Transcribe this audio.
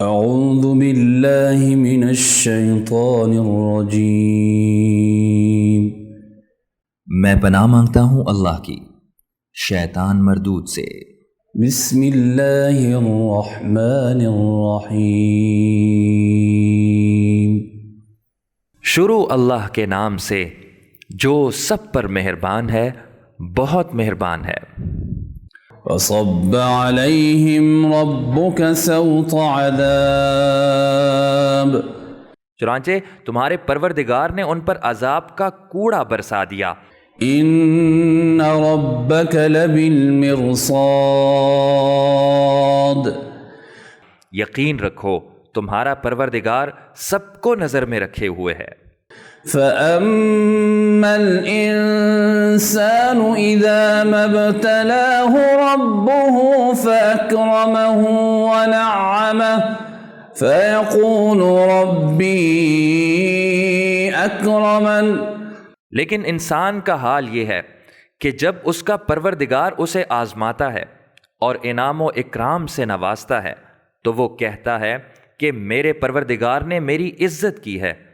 اعوذ باللہ من الشیطان الرجیم۔ میں پناہ مانگتا ہوں اللہ کی شیطان مردود سے۔ بسم اللہ الرحمن الرحیم۔ شروع اللہ کے نام سے جو سب پر مہربان ہے، بہت مہربان ہے۔ فصب علیہم ربک سوط عذاب۔ چنانچہ تمہارے پروردگار نے ان پر عذاب کا کوڑا برسا دیا۔ ان ربک لبالمرصاد۔ یقین رکھو تمہارا پروردگار سب کو نظر میں رکھے ہوئے ہے۔ فَأَمَّا الْإِنسَانُ إِذَا مَا ابْتَلَاهُ رَبُّهُ فَأَكْرَمَهُ وَنَعَّمَهُ فَيَقُولُ رَبِّي أَكْرَمَنِ۔ لیکن انسان کا حال یہ ہے کہ جب اس کا پروردگار اسے آزماتا ہے اور انعام و اکرام سے نوازتا ہے تو وہ کہتا ہے کہ میرے پروردگار نے میری عزت کی ہے۔